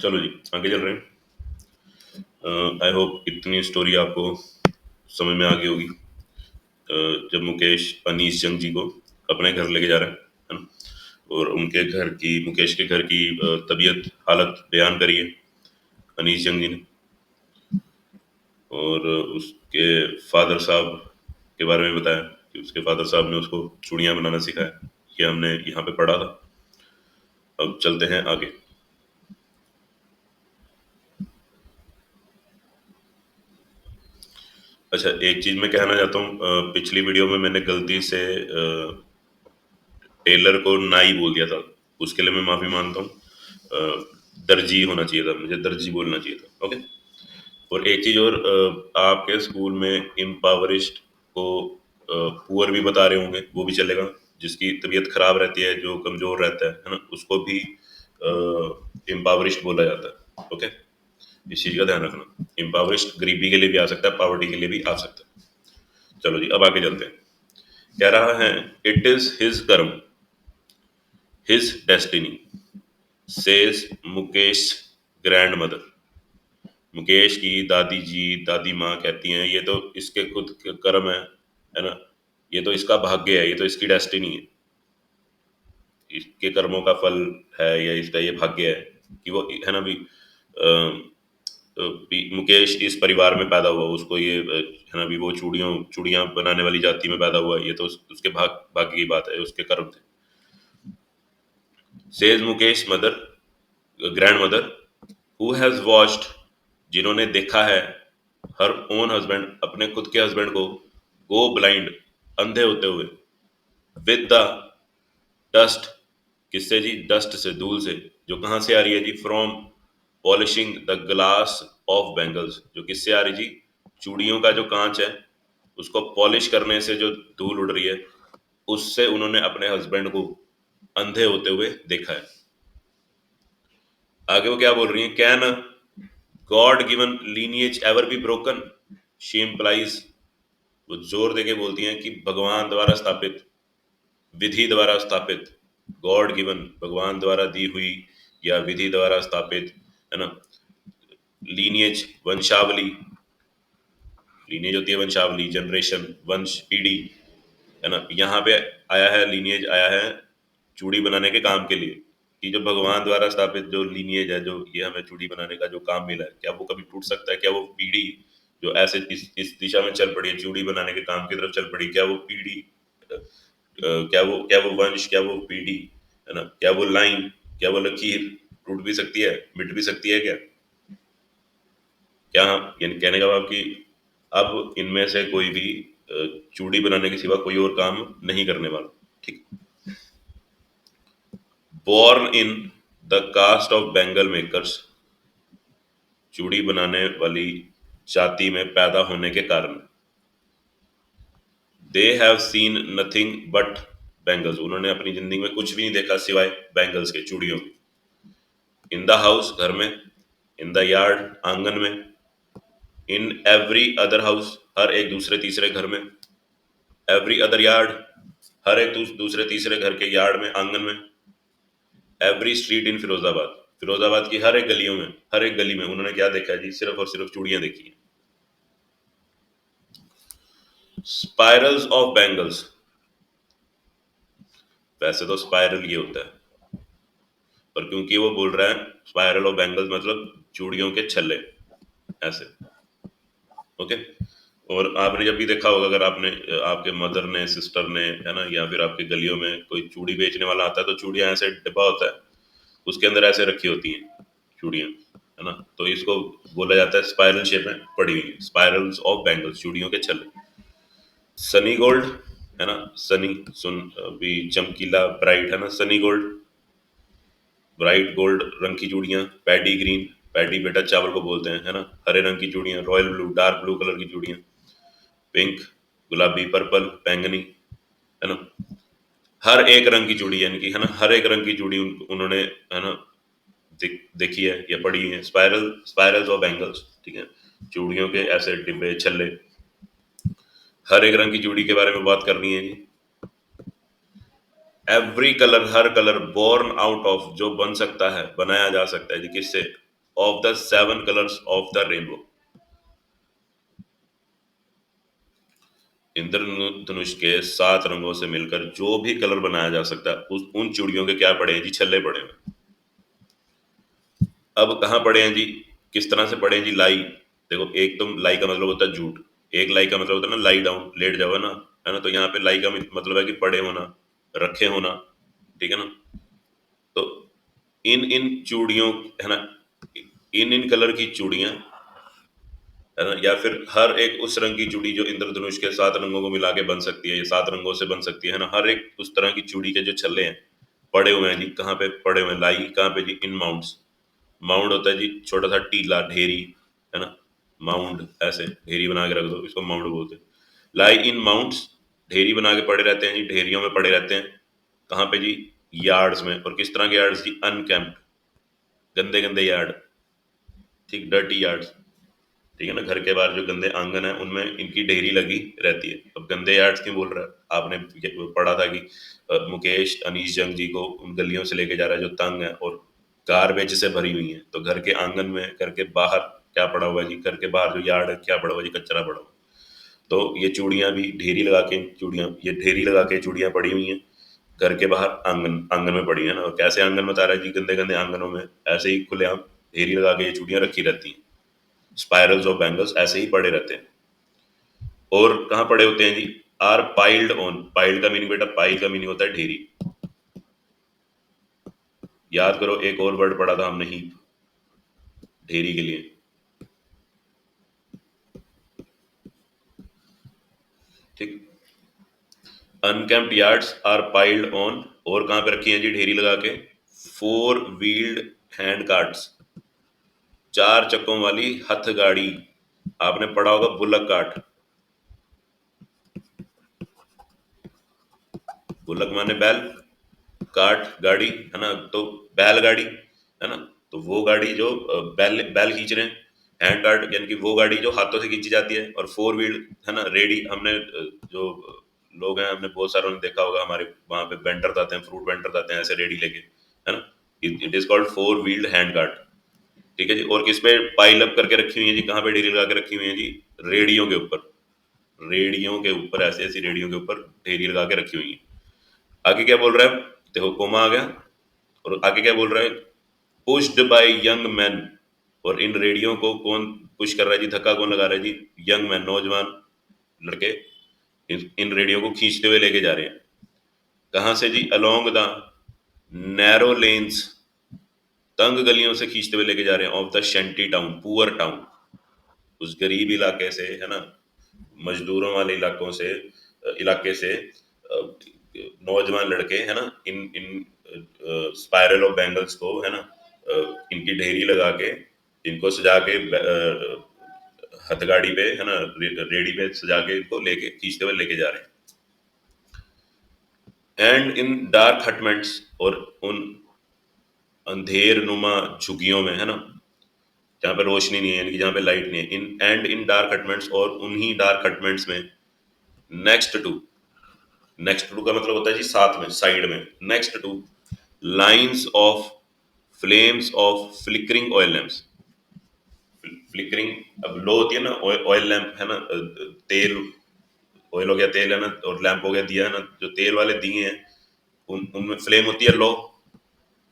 चलो जी, आगे चल रहे हैं। आई होप इतनी स्टोरी आपको समझ में आ गई होगी। जब मुकेश अनीश जंग जी को अपने घर लेके जा रहे हैं, है ना, और उनके घर की, मुकेश के घर की तबीयत हालत बयान करी है अनीश जंग जी ने, और उसके फादर साहब के बारे में बताया कि उसके फादर साहब ने उसको चूड़ियाँ बनाना सिखाया। ये हमने यहाँ पे पढ़ा था। अब चलते हैं आगे। अच्छा, एक चीज मैं कहना चाहता हूँ। पिछली वीडियो में मैंने गलती से टेलर को नाई बोल दिया था, उसके लिए मैं माफी मांगता हूँ। दर्जी होना चाहिए था, मुझे दर्जी बोलना चाहिए था। ओके। और एक चीज और, आपके स्कूल में इम्पावरिस्ट को पुअर भी बता रहे होंगे, वो भी चलेगा। जिसकी तबीयत खराब रहती है, जो कमजोर रहता है ना, उसको भी इम्पावरिस्ट बोला जाता है। ओके, इस चीज का ध्यान रखना। इम्पावरिस्ट गरीबी के लिए भी आ सकता है, पावर्टी के लिए भी आ सकता है। चलो जी, अब आगे चलते हैं। कह रहा है, इट इज हिज कर्म, his destiny, says Mukesh grand mother. Mukesh की दादी जी, दादी माँ कहती हैं, ये तो इसके खुद के कर्म है ना, ये तो इसका भाग्य है, ये तो इसकी डेस्टिनी है, इसके कर्मों का फल है, या इसका ये भाग्य है कि वो, है ना भी, मुकेश इस परिवार में पैदा हुआ, उसको ये है ना भी, वो चूड़ियां बनाने वाली जाति में पैदा हुआ, ये तो उसके भाग्य की बात है, उसके कर्म थे। Says Mukesh mother, grand mother, who has watched, जिन्होंने देखा है, हर ओन हस्बैंड, अपने खुद के हस्बैंड को, गो ब्लाइंड, अंधे होते हुए, विद द डस्ट, किससे जी, डस्ट से, धूल से, जो कहां से आ रही है जी, from polishing the glass of bangles, जो किससे आ रही जी, चूड़ियों का जो कांच है उसको पॉलिश करने से जो धूल उड़ रही है, उससे उन्होंने अपने हस्बैंड को अंधे होते हुए देखा है। आगे वो क्या बोल रही है, can God given lineage ever be broken, she implies, वो जोर देके बोलती हैं कि भगवान द्वारा स्थापित, विधि द्वारा स्थापित, गॉड गिवन, भगवान द्वारा दी हुई या विधि द्वारा स्थापित, है ना, लीनिएज, वंशावली, लीनिएज होती है वंशावली, जनरेशन, वंश, पीढ़ी, है ना, यहाँ पे आया है, लीनिएज आया है चूड़ी बनाने के काम के लिए, कि जो भगवान द्वारा स्थापित जो लीनिएज है, जो ये हमें चूड़ी बनाने का जो काम मिला है, क्या वो कभी टूट सकता है? क्या वो पीढ़ी जो ऐसे इस दिशा में चल पड़ी है, चूड़ी बनाने के काम की तरफ चल पड़ी, क्या वो पीढ़ी, क्या वो वंश, क्या वो पीढ़ी, है ना, क्या वो लाइन, क्या वो लकीर टूट भी सकती है, मिट भी सकती है क्या? क्या, यानी कहने का भाव कि अब इनमें से कोई भी चूड़ी बनाने के सिवा कोई और काम नहीं करने वाला। ठीक। Born in the caste of bangle makers, चूड़ी बनाने वाली जाति में पैदा होने के कारण, they have seen nothing but bangles, उन्होंने अपनी जिंदगी में कुछ भी नहीं देखा सिवाय बैंगल्स के, चूड़ियों के। इन द हाउस, घर में, इन द यार्ड, आंगन में, इन एवरी अदर हाउस, हर एक दूसरे तीसरे घर में, एवरी अदर यार्ड, हर एक दूसरे तीसरे घर के यार्ड में, आंगन में, every street in Firozabad, Firozabad की हर एक गलियों में, हर एक गली में उन्होंने क्या देखा है जी, सिर्फ और सिर्फ चूड़ियां देखी हैं। स्पाइरल्स ऑफ बैंगल्स, वैसे तो स्पाइरल ये होता है, पर क्योंकि वो बोल रहा है स्पाइरल ऑफ बैंगल्स, मतलब चूड़ियों के छल्ले, ऐसे। ओके। और आपने जब भी देखा होगा, अगर आपने, आपके मदर ने, सिस्टर ने, है ना, या फिर आपके गलियों में कोई चूड़ी बेचने वाला आता है, तो चूड़ियां ऐसे डिब्बा होता है, उसके अंदर ऐसे रखी होती हैं चूड़ियां, है ना, तो इसको बोला जाता है स्पाइरल शेप में पड़ी हुई, स्पाइरल्स ऑफ बैंगल्स, चूड़ियों के छल्ले। सनी गोल्ड, है ना, सनी, सुन भी चमकीला, ब्राइट, है ना, सनी गोल्ड, ब्राइट गोल्ड रंग की चूड़ियां। पैडी ग्रीन, पैडी बेटा चावल को बोलते हैं, है ना, हरे रंग की चूड़ियां। Royal blue, dark blue colour की चूड़ियां। पिंक, गुलाबी, पर्पल, बैंगनी, है ना, हर एक रंग की चूड़ी, यानी कि, है ना, हर एक रंग की चूड़ी उन्होंने, है ना, देखी है या पढ़ी है। स्पाइरल्स और बैंगल्स, ठीक है, चूड़ियों के ऐसे डिब्बे, छल्ले, हर एक रंग की चूड़ी के बारे में बात करनी है जी। एवरी कलर, हर कलर, बोर्न आउट ऑफ, जो बन सकता है, बनाया जा सकता है जी, किससे, of the 7 colours of the rainbow. इंद्रधनुष के 7 रंगों से मिलकर जो भी कलर बनाया जा सकता है, उस उन चूड़ियों के क्या पड़े हैं जी? छल्ले पड़े हैं। अब कहाँ पड़े हैं जी? किस तरह से पड़े हैं जी? लाई। देखो, एक तो लाई का मतलब होता है झूठ, एक लाई का मतलब होता है ना लाई डाउन, लेट जाओ, है ना? तो यहाँ पे लाई का मतलब है कि पड़े होना, रखे होना, ठीक है ना? तो इन इन चूड़ियों, है ना, इन इन कलर की चूड़ियां, है ना, या फिर हर एक उस रंग की चूड़ी जो इंद्रधनुष के 7 रंगों को मिला के बन सकती है, ये 7 रंगों से बन सकती है ना, हर एक उस तरह की चूड़ी के जो छल्ले हैं पड़े हुए हैं जी। कहाँ पे पड़े हुए हैं? लाई कहाँ पे जी? इन माउंट्स। माउंड होता है जी छोटा सा टीला, ढेरी, है ना? माउंड, ऐसे ढेरी बना के रख दो, इसको माउंड बोलते हैं। लाई इन माउंट्स, ढेरी बना के पड़े रहते हैं जी, ढेरियों में पड़े रहते हैं। कहाँ पे जी? यार्ड्स में। और किस तरह के यार्ड्स जी? अनकैम्प्ड, गंदे गंदे यार्ड, ठीक, डर्टी यार्ड्स, ठीक है ना? घर के बाहर जो गंदे आंगन है उनमें इनकी ढेरी लगी रहती है। अब गंदे यार्ड्स क्यों बोल रहा है? आपने पढ़ा था कि मुकेश अनीश जंग जी को उन गलियों से लेके जा रहा है जो तंग है और गार्बेज से भरी हुई है। तो घर के आंगन में, घर के बाहर क्या पड़ा हुआ है जी? घर के बाहर जो यार्ड है क्या पड़ा हुआ है जी? कचरा पड़ा हुआ है। तो ये चूड़ियां भी ढेरी लगा के, चूड़ियां, ये ढेरी लगा के चूड़ियां पड़ी हुई हैं घर के बाहर, आंगन आंगन में पड़ी है ना। और कैसे आंगन में बता रहा है जी? गंदे गंदे आंगनों में ऐसे ही खुलेआम ढेरी लगा के ये चूड़ियां रखी रहती हैं। स्पाइरल्स ऑफ बैंगल्स ऐसे ही पड़े रहते हैं। और कहाँ पड़े होते हैं जी? Are piled on. पाइल्ड का मीनिंग बेटा, पाइल का मीनिंग होता है ढेरी। याद करो, एक और वर्ड पढ़ा था हमने, हीप, ढेरी के लिए, ठीक। अनकैम्प्ड यार्ड्स आर पाइल्ड ऑन, और कहाँ पे रखी है जी ढेरी लगा के? 4 व्हील्ड हैंड कार्ट्स, 4 चक्कों वाली हथ गाड़ी। आपने पढ़ा होगा बुलक कार्ट। बुलक माने बैल, कार्ट गाड़ी, है ना? तो बैलगाड़ी, है ना? तो वो गाड़ी जो बैल बैल खींच रहे हैं, हैंड कार्ट यानी कि वो गाड़ी जो हाथों से खींची जाती है। और 4 व्हील, है ना, रेडी। हमने जो लोग हैं, हमने बहुत सारों ने देखा होगा, हमारे वहां पे वेंडर्स आते हैं, फ्रूट वेंडर्स आते हैं ऐसे रेडी लेके, है ना? It is called 4 wheeled hand cart, ठीक है जी। और किस पे पाइल अप करके रखी हुई है जी? कहाँ पे ढेरी लगा के रखी हुई है जी? रेडियो के ऊपर। रेडियो के ऊपर, ऐसे ऐसी रेडियो के ऊपर ढेरी लगा के रखी हुई है। आगे क्या बोल रहा है? देखो, कोमा आ गया। और आगे क्या बोल रहा है? Pushed by young man. और इन रेडियो को कौन पुश कर रहा है जी? धक्का कौन लगा रहा है जी? यंग मैन, नौजवान लड़के इन रेडियो को खींचते हुए लेके जा रहे हैं। कहां से जी? अलोंग द नैरो लेन्स, तंग गलियों से खींचते हुए लेके जा रहे हैं, of the शेंटी town, poor town, उस गरीब इलाके से, है ना, मजदूरों वाले इलाकों से, इलाके से नौजवान लड़के, है ना, इन इन स्पाइरल ऑफ बैंगल्स को, है ना, इनकी ढेरी लगा के, इनको सजा के हथगाड़ी पे, है ना, रेडी पे सजा के इनको लेके खींचते हुए लेके जा रहे हैं। एंड इन डार्क हटमेंट्स, और उन अंधेर नुमा झुग्गियों में, है ना, जहाँ पे रोशनी नहीं है, यानी कि जहाँ पे लाइट नहीं है। In and in dark hutments, और उन्हीं डार्क हटमेंट्स में, नेक्स्ट टू, नेक्स्ट टू का मतलब होता है जी साथ में, साइड में, next two lines of flames of flickering oil lamps. Flickering, अब लो होती है ना, ऑयल लैंप, है ना, तेल, ऑयल हो गया, तेल है ना, और लैंप हो गया दिया, है ना। जो तेल वाले दिए हैं उनमें फ्लेम होती है लो,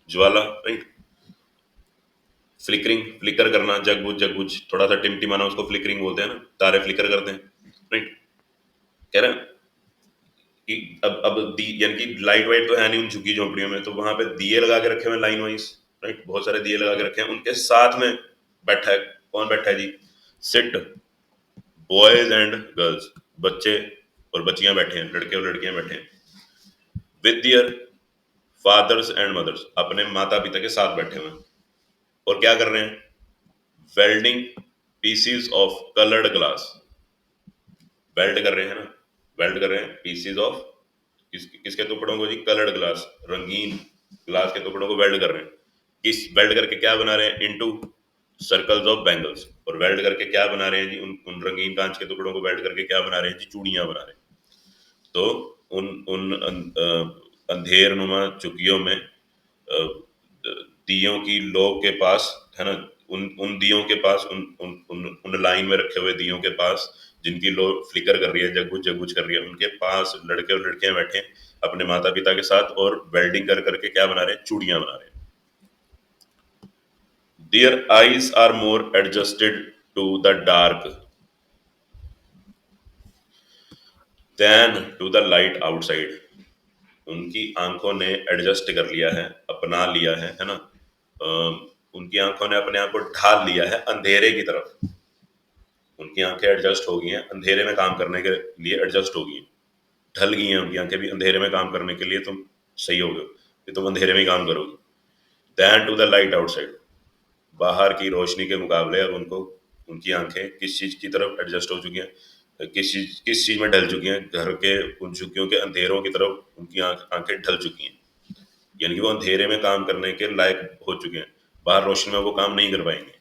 ज्वाला, राइट। फ्लिकरिंग, फ्लिकर करना, जगबुझ जगबुझ, थोड़ा सा टिमटिमाना, उसको फ्लिकरिंग बोलते हैं ना, तारे फ्लिकर करते हैं, राइट। कह रहे हैं कि अब यानी कि लाइट वाइट तो है नहीं उन झुग्गी झोंपड़ियों में, तो वहां पे दिए लगा के रखे हुए लाइन वाइज, राइट, बहुत सारे दिए लगा के रखे हैं। उनके साथ में बैठा है, कौन बैठा है जी? सिट बॉयज एंड गर्ल्स, बच्चे और बच्चियां बैठे हैं, लड़के और लड़कियां बैठे हैं, with their fathers and mothers, अपने माता पिता के साथ बैठे हुए हैं। और क्या कर रहे हैं? Welding PCs of coloured glass, weld कर रहे हैं ना, वेल्ड कर रहे हैं पीसीज ऑफ, किसके टुकड़ों को जी? कलर्ड ग्लास, रंगीन ग्लास के टुकड़ों को वेल्ड कर रहे हैं। किस वेल्ड करके क्या बना रहे हैं? Into circles of bangles. और वेल्ड करके क्या बना रहे हैं जी? उन रंगीन कांच के टुकड़ों को वेल्ड करके क्या बना रहे हैं जी? चूड़ियां बना रहे हैं। तो उन उन अंधेर नुमा चुकियों में दियों की लो के पास, है ना, उन उन दियों के पास, उन उन उन, उन लाइन में रखे हुए दियों के पास जिनकी लो फ्लिकर कर रही है, जगबुझ जगबुझ कर रही है, उनके पास लड़के और लड़कियां बैठे हैं अपने माता पिता के साथ और वेल्डिंग कर करके क्या बना रहे हैं, चूड़ियां बना रहे हैं. Their eyes are more adjusted to the dark than to the light outside. उनकी आंखों ने एडजस्ट कर लिया है, अपना लिया है ना. उनकी आंखों ने अपने आप को ढाल लिया है अंधेरे की तरफ. उनकी आंखें एडजस्ट हो गई हैं अंधेरे में काम करने के लिए, एडजस्ट हो गई हैं, ढल गई हैं उनकी आंखें भी अंधेरे में काम करने के लिए. तुम सही हो गए कि तुम अंधेरे में ही काम करोगे. Than to the light outside, बाहर की रोशनी के मुकाबले अब उनको, उनकी आंखें किस चीज की तरफ एडजस्ट हो चुकी हैं, किस चीज में ढल चुकी हैं, घर के उन झुग्गियों के अंधेरों की तरफ उनकी आंखें ढल चुकी हैं. यानी कि वो अंधेरे में काम करने के लायक हो चुके हैं, बाहर रोशनी में वो काम नहीं कर पाएंगे.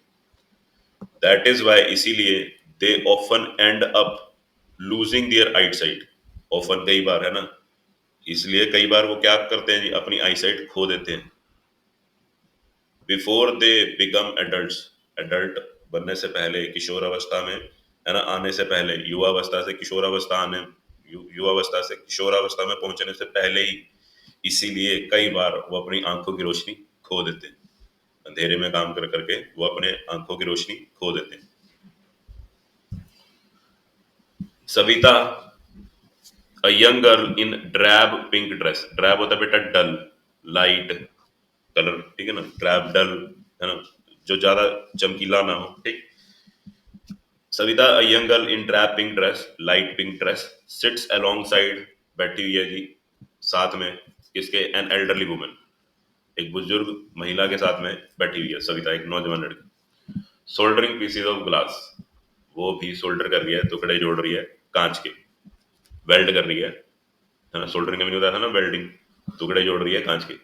दैट इज वाई, इसीलिए they often end up losing their eyesight. Often कई बार है ना, इसलिए कई बार वो क्या करते हैं जी, अपनी आई साइट खो देते हैं. Before they become adult, adult बनने से पहले, किशोर अवस्था में है ना आने से पहले, युवावस्था से किशोरावस्था आने, युवावस्था से किशोरावस्था में पहुंचने से पहले ही, इसीलिए कई बार वो अपनी आंखों की रोशनी खो देते हैं. अंधेरे में काम कर करके वो अपने आंखों की रोशनी खो देते हैं. Savita, a young girl in drab pink dress. Drab होता है बेटा डल, लाइट कलर, ठीक है ना. ड्रैब डल है ना, जो ज्यादा चमकीला ना हो, ठीक. Savita, a young girl in drab pink dress, light pink dress, sits alongside, बैठी हुई है जी साथ में किसके, एन एल्डरली वुमन, एक बुजुर्ग महिला के साथ में बैठी हुई है सविता, एक नौजवान लड़की. सोल्डरिंग पीसेज ऑफ ग्लास, वो भी सोल्डर कर रही है, टुकड़े जोड़ रही है कांच के, वेल्ड कर रही है ना. सोल्डरिंग में नहीं होता था ना, वेल्डिंग, टुकड़े जोड़ रही है कांच के.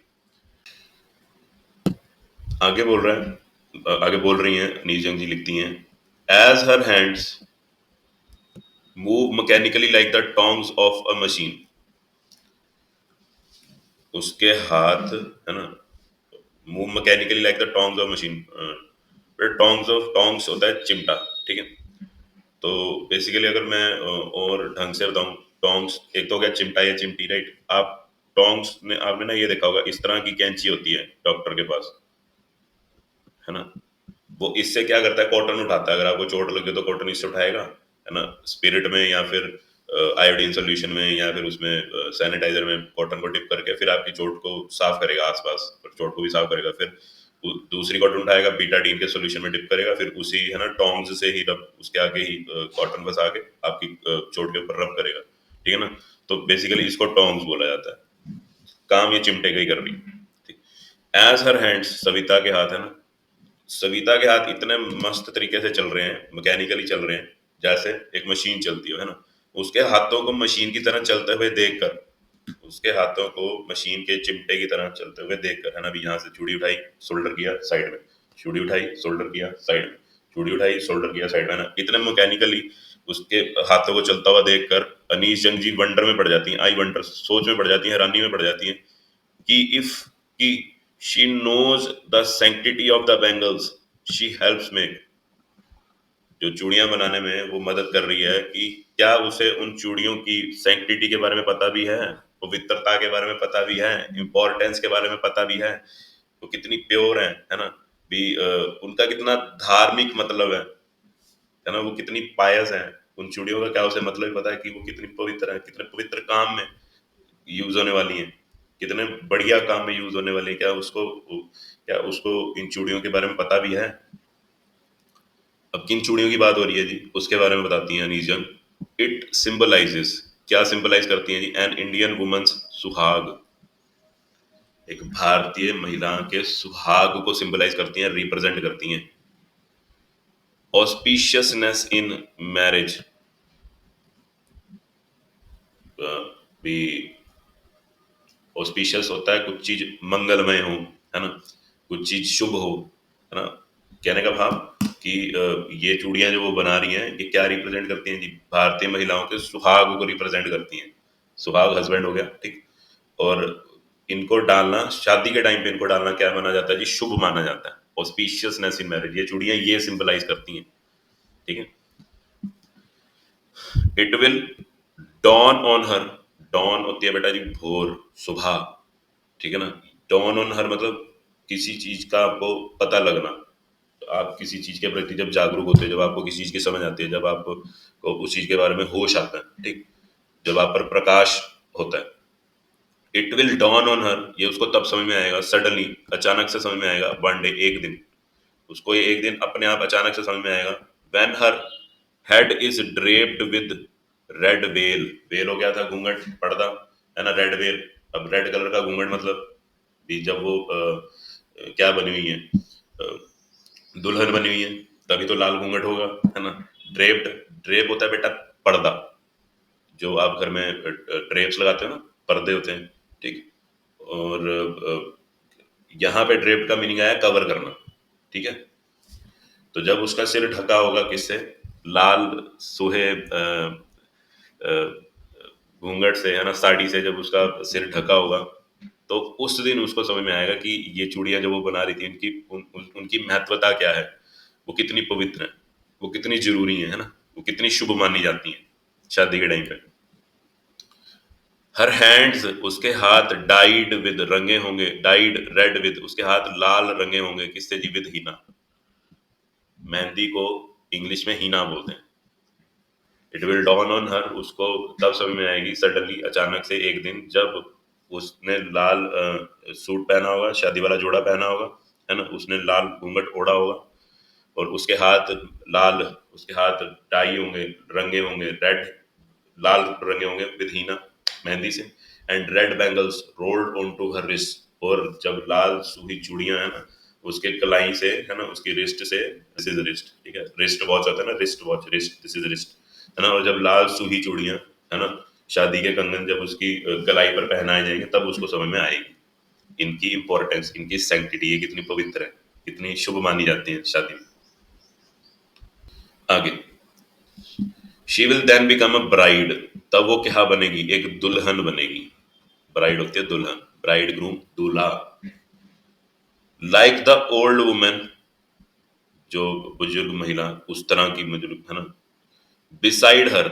आगे बोल रहा है, आगे बोल रही हैं नीजंग जी, लिखती हैं, as her hands move mechanically like the tongs of a machine. उसके हाथ है ना, move mechanically like the tongs of machine. Tongs होता है चिमटा, ठीक है. तो बेसिकली अगर मैं और ढंग से बताऊं, टोंग्स एक तो हो गया चिमटा या चिमटी, राइट. आप टोंग्स ने, आपने ना ये देखा होगा, इस तरह की कैंची होती है डॉक्टर के पास, है ना. वो इससे क्या करता है, कॉटन उठाता है. अगर आपको चोट लगे तो कॉटन इससे उठाएगा, है ना, स्पिरिट में या फिर आयोडीन सोल्यूशन में या फिर उसमें सैनिटाइजर में कॉटन को डिप करके फिर आपकी चोट को साफ करेगा, आसपास चोट को भी साफ करेगा. फिर दूसरी कॉटन उठाएगा, बीटाडीन के सोल्यूशन में डिप करेगा, फिर उसी है ना टोंग्स से ही रब, उसके आगे ही कॉटन फंसा के आपकी चोट के ऊपर रब करेगा, ठीक है ना. तो बेसिकली इसको टोंग्स बोला जाता है. काम ये चिमटे का ही कर रही है. एज हर हैंड्स, सविता के हाथ है ना, सविता के हाथ इतने मस्त तरीके से चल रहे हैं, मैकेनिकली चल रहे हैं, जैसे एक मशीन चलती हो, है ना. उसके हाथों को मशीन की तरह चलते हुए देखकर, उसके हाथों को मशीन के चिमटे की तरह चलते हुए देखकर, है ना, भी यहाँ से चूड़ी उठाई, शोल्डर किया साइड में, चूड़ी उठाई, शोल्डर किया साइड में, चूड़ी उठाई, शोल्डर किया साइड में, ना इतने मैकेनिकली उसके हाथों को चलता हुआ देखकर अनीस जंग जी वंडर में पड़ जाती हैं, आई वंडर, सोच में पड़ जाती हैं, हैरानी में पड़ जाती हैं कि इफ कि she knows the sanctity of the bangles she helps make. जो चूड़ियां बनाने में वो मदद कर रही है, कि क्या उसे उन चूड़ियों की सैंक्टिटी के बारे में पता भी है, पवित्रता के बारे में पता भी है, इंपॉर्टेंस के बारे में पता भी है, वो कितनी प्योर है ना, भी उनका कितना धार्मिक मतलब है ना, वो कितनी पायस है. उन चूड़ियों का क्या उसे मतलब ही पता है कि वो कितनी पवित्र है, कितने पवित्र काम में यूज होने वाली है, कितने बढ़िया काम में यूज होने वाली है. क्या उसको इन चूड़ियों के बारे में पता भी है. अब किन चूड़ियों की बात हो रही है जी, उसके बारे में बताती हैं अनीजन. इट सिंबलाइजेस, क्या सिंबलाइज करती हैं जी, एन इंडियन वुमन्स सुहाग, एक भारतीय महिला के सुहाग को सिंबलाइज करती हैं, रिप्रेजेंट करती हैं. ऑस्पिशियसनेस इन मैरिज, भी ऑस्पिशियस होता है कुछ चीज मंगलमय हो, है ना, कुछ चीज शुभ हो, है ना. कहने का भाव कि ये चूड़ियां जो वो बना रही हैं, ये क्या रिप्रेजेंट करती हैं जी, भारतीय महिलाओं के सुहाग को रिप्रेजेंट करती हैं. सुहाग हस्बैंड हो गया, ठीक. और इनको डालना शादी के टाइम पे, इनको डालना क्या माना जाता है जी, शुभ माना जाता है. ऑस्पिशियसनेस इन मैरिज, ये चूड़ियां ये सिंबलाइज करती हैं, ठीक है। It will dawn on her, dawn होती है बेटा जी भोर, सुबह, ठीक है ना। डॉन ऑन हर मतलब किसी चीज का आपको पता लगना, तो आप किसी चीज के प्रति जब जागरूक होते हैं, जब आपको किसी चीज की समझ आती है, जब आपको उस चीज के बारे में होश आता है, ठीक, जब आप पर प्रकाश होता है। इट विल डॉन ऑन हर, ये उसको तब समझ में आएगा, सडनली, अचानक से समझ में आएगा, वन डे, एक दिन, उसको ये एक दिन अपने आप अचानक से समझ में आएगा, when her head is draped with red well, well हो गया था घूंघट, पर्दा, है ना, रेड वेल। अब रेड कलर का घूंघट मतलब भी जब वो क्या बनी हुई है, दुल्हन बनी हुई है, तभी तो लाल घूंघट होगा, है ना। ड्रेप्ड, ड्रेप होता है बेटा पर्दा, जो आप घर में ड्रेप्स लगाते हो ना, पर्दे होते हैं, ठीक। और यहाँ पे ड्रेप का मीनिंग आया कवर करना, ठीक है। तो जब उसका सिर ढका होगा किससे, लाल सुहे घूंघट से, है ना, साड़ी से, जब उसका सिर ढका होगा, तो उस दिन उसको समझ में आएगा कि ये चूड़ियां जो वो बना रही थी, उनकी महत्वता क्या है, वो कितनी पवित्र है, वो कितनी जरूरी है ना, वो कितनी शुभ मानी जाती है शादी के टाइम पे। हर हैंड्स, उसके हाथ, डाइड विद, रंगे होंगे, डाइड रेड विद, उसके हाथ लाल रंगे होंगे, किससे जी, विद हीना, मेहंदी को इंग्लिश में हीना बोलते हैं। इट विल डॉन ऑन हर, उसको तब समझ में आएगी, सडनली, अचानक से एक दिन, जब उसने लाल सूट पहना होगा, शादी वाला जोड़ा पहना होगा, है ना, उसने लाल घूंघट ओढ़ा होगा, और उसके हाथ लाल, उसके हाथ टाई होंगे, रंगे होंगे, रेड, लाल रंगे होंगे विद हीना, मेहंदी से, and red bangles rolled on to her wrist, और जब लाल सूही चूड़ियां है ना उसके कलाई से, है ना, उसकी रिस्ट से, दिस इज रिस्ट, ठीक है, रिस्ट वॉच होता है ना, wrist watch, wrist, this is wrist, है ना। और जब लाल सूही चूड़ियां, है ना, शादी के कंगन जब उसकी कलाई पर पहनाए जाएंगे, तब उसको समझ में आएगी इनकी इंपॉर्टेंस, इनकी सैंक्टिटी, ये कितनी पवित्र है, कितनी शुभ मानी जाती है शादी में। आगे, she will then become a bride, तब वो क्या बनेगी, एक दुल्हन बनेगी। ब्राइड होती है दुल्हन, ब्राइड ग्रूम दूल्हा। लाइक द ओल्ड वुमेन, जो बुजुर्ग महिला, उस तरह की बुजुर्ग, है ना। बिसाइड हर,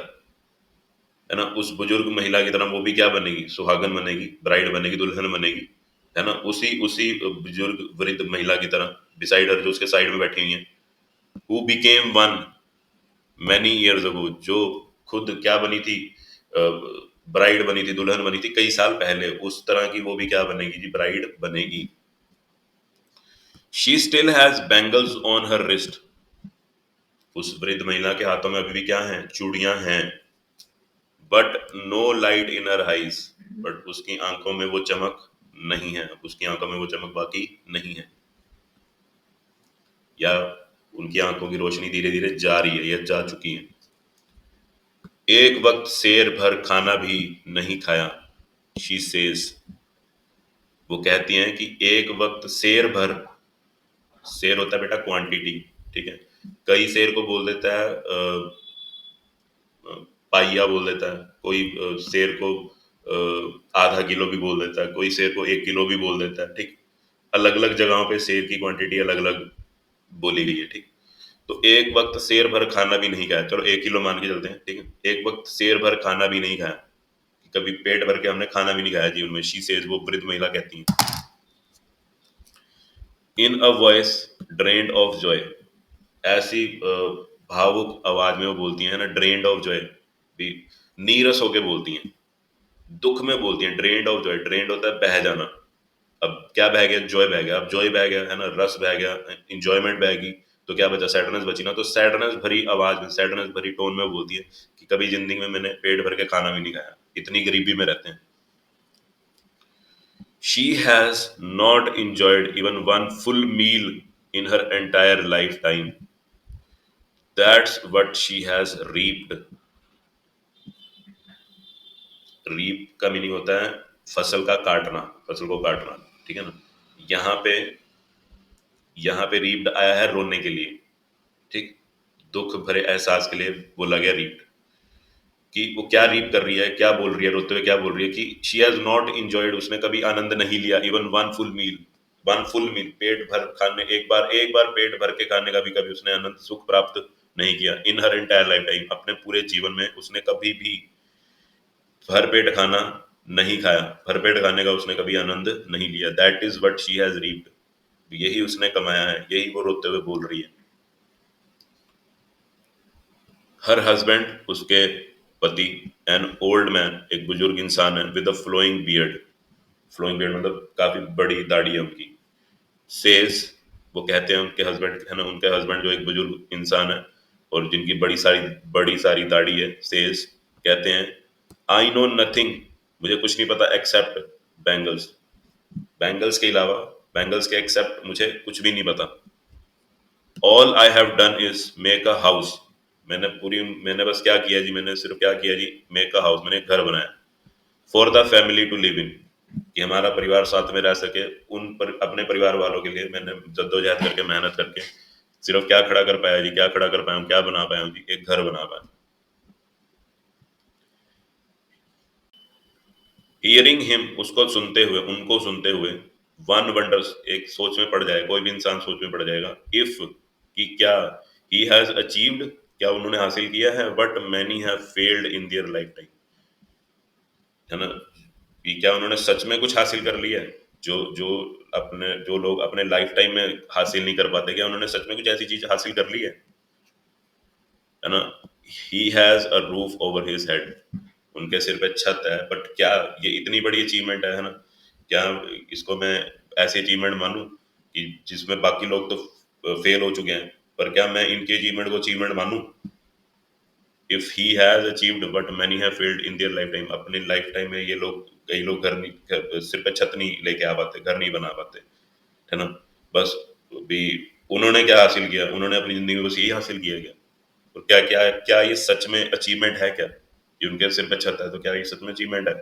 है ना, उस बुजुर्ग महिला की तरह वो भी क्या बनेगी, सुहागन बनेगी, ब्राइड बनेगी, दुल्हन बनेगी, है ना, उसी उसी बुजुर्ग वृद्ध महिला की तरह, बिसाइड हर, जो उसके साइड में बैठी हुई है। Who became one many years ago, जो खुद क्या बनी थी, ब्राइड बनी थी, दुल्हन बनी थी कई साल पहले, उस तरह की वो भी क्या बनेगी जी, ब्राइड बनेगी। She still has bangles on her wrist, उस वृद्ध महिला के हाथों में अभी भी क्या है, चूड़ियां हैं। But no light in her eyes, but उसकी आंखों में वो चमक नहीं है, उसकी आंखों में वो चमक बाकी नहीं है, या उनकी आंखों की रोशनी धीरे धीरे जा रही है या जा चुकी है। एक वक्त शेर भर खाना भी नहीं खाया, शी सेज, वो कहती हैं कि एक वक्त शेर भर, शेर होता है बेटा क्वांटिटी, ठीक है, कई शेर को बोल देता है पाइया बोल देता है, कोई शेर को आधा किलो भी बोल देता है, कोई शेर को 1 किलो भी बोल देता है, ठीक। अलग अलग जगहों पे शेर की क्वांटिटी अलग अलग बोली गई है, ठीक। तो एक वक्त शेर भर खाना भी नहीं खाया, चलो 1 किलो मान के चलते हैं, ठीक है, एक वक्त शेर भर खाना भी नहीं खाया, कभी पेट भर के हमने खाना भी नहीं खाया जीवन में, शी सेज, वो वृद्ध महिला कहती है। In a voice drained of joy, ऐसी भावुक आवाज में वो बोलती हैं ना, ड्रेन्ड ऑफ जॉय, भी नीरस होके बोलती हैं, दुख में बोलती हैं, ड्रेन्ड ऑफ जॉय, ड्रेन्ड होता है बह जाना, अब क्या बह गया, जॉय बह गया, अब जॉय बह गया, है ना, रस बह गया, इंजॉयमेंट बहगी, तो क्या बचा, सैडनेस बची ना, तो सैडनेस भरी आवाज में, सैडनेस भरी टोन में बोलती है कि कभी जिंदगी में मैंने पेट भर के खाना भी नहीं खाया, इतनी गरीबी में रहते हैं। She has not enjoyed even one full meal in her entire lifetime. That's what she has reaped. Reap का मीनिंग होता है फसल का काटना, फसल को काटना, ठीक है ना। यहाँ पे यहाँ पे रीप्ड आया है रोने के लिए, ठीक, दुख भरे एहसास के लिए बोला गया रीप्ड, कि वो क्या रीप कर रही है, क्या बोल रही है, रोते हुए क्या बोल रही है कि शी हैज नॉट इंजॉयड, उसने कभी आनंद नहीं लिया, even one full meal, one full meal, पेट भर खाने, एक बार पेट भर के खाने का भी कभी उसने आनंद सुख प्राप्त नहीं किया इन हर एंटायर लाइफ टाइम। अपने पूरे जीवन में उसने कभी भी भर पेट खाना नहीं खाया, भर पेट खाने का उसने कभी आनंद नहीं लिया। That is what she has reaped, यही उसने कमाया है, यही वो रोते हुए बोल रही है। हर हस्बैंड, उसके पति, एन ओल्ड मैन, एक बुजुर्ग इंसान है, with a flowing beard, flowing beard मतलब काफी बड़ी दाढ़ी है उनकी, सेज, वो कहते हैं उनके हस्बैंड है ना, उनके हस्बैंड जो एक बुजुर्ग इंसान है और जिनकी बड़ी सारी दाढ़ी है, सेज कहते हैं, आई नो नथिंग, मुझे कुछ नहीं पता एक्सेप्ट बैंगल्स, बैंगल्स के अलावा, बैंगल्स के एक्सेप्ट मुझे कुछ भी नहीं पता। All I have done is make a house, मैंने बस क्या किया जी, मैंने सिर्फ क्या किया जी, मेक अ हाउस, मैंने एक घर बनाया, for the family to live in, कि हमारा परिवार साथ में रह सके, अपने परिवार वालों के लिए मैंने जद्दोजहद करके, मेहनत करके सिर्फ क्या खड़ा कर पाया जी, क्या खड़ा कर पाया हूँ, क्या बना पाया हूँ जी, एक घर बना पाया। हियरिंग हिम, उसको सुनते हुए, उनको सुनते हुए, वन वंडर्स, एक सोच में पड़ जाए, कोई भी इंसान सोच में पड़ जाएगा, इफ, कि क्या, ही हैज अचीव्ड, क्या उन्होंने हासिल किया है, but many have failed in their life time, है ना, कि क्या उन्होंने सच में कुछ हासिल कर लिया है, जो जो जो लोग अपने लाइफ टाइम में हासिल नहीं कर पाते, क्या उन्होंने सच में कुछ ऐसी चीज हासिल कर ली है ना। He has a roof over his head, उनके सिर पे छत है, बट क्या ये इतनी बड़ी अचीवमेंट है ना, क्या इसको मैं ऐसी अचीवमेंट मानूं कि जिसमें बाकी लोग तो फेल हो चुके हैं, पर क्या मैं इनके अचीवमेंट को अचीवमेंट मानूं। If he has achieved but many have failed in their lifetime, अपनी लाइफ टाइम में ये लोग, कई लोग सिर पे छत नहीं लेके आ पाते, घर नहीं बना पाते, है ना। बस भी उन्होंने क्या हासिल किया, उन्होंने अपनी जिंदगी में बस यही हासिल किया क्या, और क्या क्या क्या ये सच में अचीवमेंट है क्या, कि उनके सिर पे छत है, तो क्या ये सच में अचीवमेंट है।